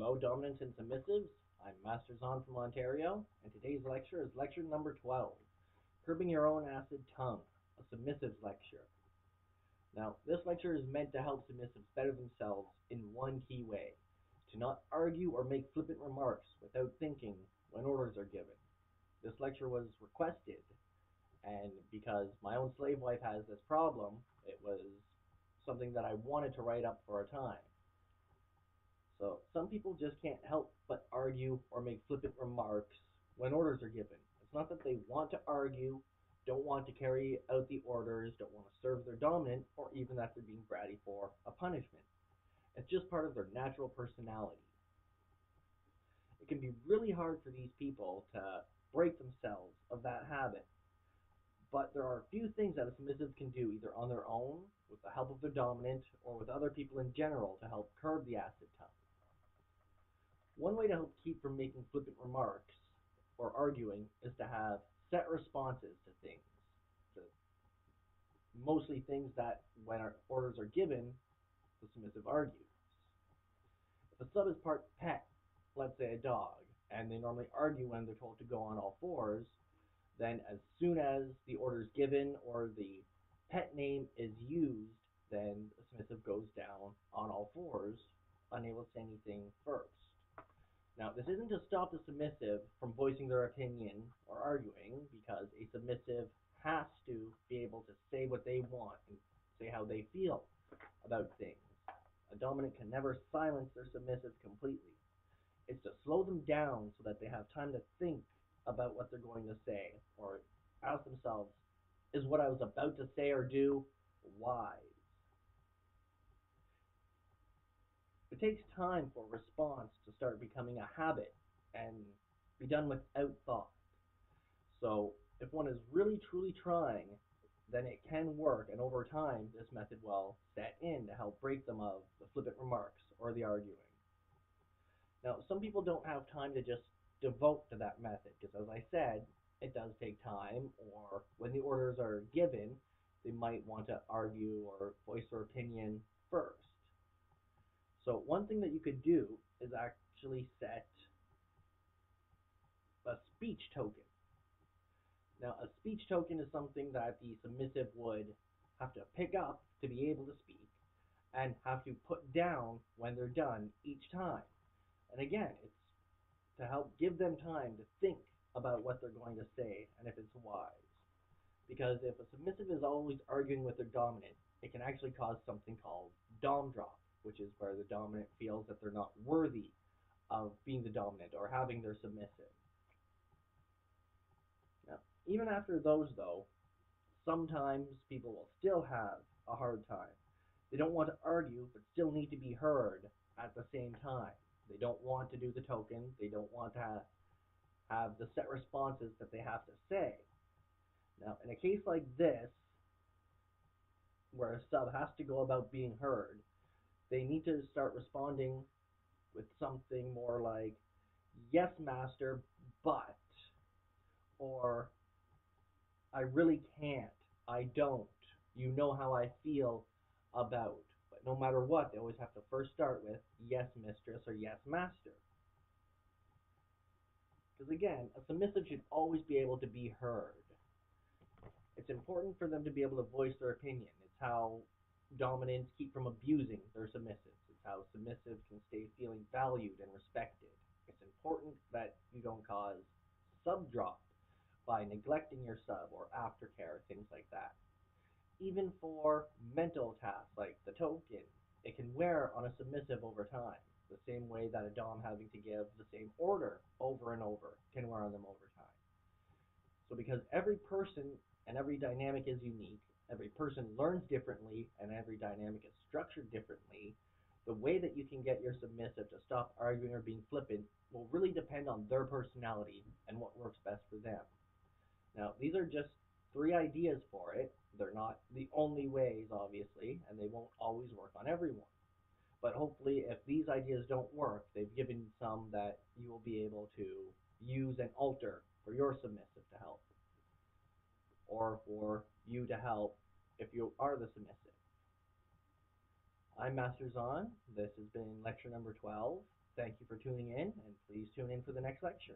Hello, dominants and submissives. I'm Master Zahn from Ontario, and today's lecture is lecture number 12, Curbing Your Own Acid Tongue, a submissives lecture. Now, this lecture is meant to help submissives better themselves in one key way, to not argue or make flippant remarks without thinking when orders are given. This lecture was requested, and because my own slave wife has this problem, it was something that I wanted to write up for a time. So some people just can't help but argue or make flippant remarks when orders are given. It's not that they want to argue, don't want to carry out the orders, don't want to serve their dominant, or even that they're being bratty for a punishment. It's just part of their natural personality. It can be really hard for these people to break themselves of that habit. But there are a few things that a submissive can do either on their own, with the help of their dominant, or with other people in general to help curb the acid tongue. One way to help keep from making flippant remarks or arguing is to have set responses to things. To mostly things that, when our orders are given, the submissive argues. If a sub is part pet, let's say a dog, and they normally argue when they're told to go on all fours, then as soon as the order is given or the pet name is used, then the submissive goes down on all fours, unable to say anything first. Now, this isn't to stop the submissive from voicing their opinion or arguing, because a submissive has to be able to say what they want and say how they feel about things. A dominant can never silence their submissive completely. It's to slow them down so that they have time to think about what they're going to say, or ask themselves, is what I was about to say or do wise? It takes time for a response to start becoming a habit and be done without thought. So if one is really truly trying, then it can work, and over time this method will set in to help break them of the flippant remarks or the arguing. Now, some people don't have time to just devote to that method, because as I said, it does take time, or when the orders are given, they might want to argue or voice their opinion first. So one thing that you could do is actually set a speech token. Now, a speech token is something that the submissive would have to pick up to be able to speak and have to put down when they're done each time. And again, it's to help give them time to think about what they're going to say and if it's wise. Because if a submissive is always arguing with their dominant, it can actually cause something called dom drop, which is where the dominant feels that they're not worthy of being the dominant or having their submissive. Now, even after those, though, sometimes people will still have a hard time. They don't want to argue, but still need to be heard at the same time. They don't want to do the token. They don't want to have the set responses that they have to say. Now, in a case like this, where a sub has to go about being heard, they need to start responding with something more like, yes, master, but, or I really can't, I don't, you know how I feel about. But no matter what, they always have to first start with, yes, mistress, or yes, master. Because again, a submissive should always be able to be heard. It's important for them to be able to voice their opinion. It's how dominants keep from abusing their submissives. It's how submissives can stay feeling valued and respected. It's important that you don't cause sub drop by neglecting your sub or aftercare, things like that. Even for mental tasks like the token, it can wear on a submissive over time, the same way that a dom having to give the same order over and over can wear on them over time. So because every person and every dynamic is unique, every person learns differently, and every dynamic is structured differently, the way that you can get your submissive to stop arguing or being flippant will really depend on their personality and what works best for them. Now, these are just 3 ideas for it. They're not the only ways, obviously, and they won't always work on everyone. But hopefully, if these ideas don't work, they've given some that you will be able to use and alter for your submissive to help, or for you to help if you are the submissive. I'm Master Zahn. This has been lecture number 12. thank you for tuning in, and please tune in for the next lecture.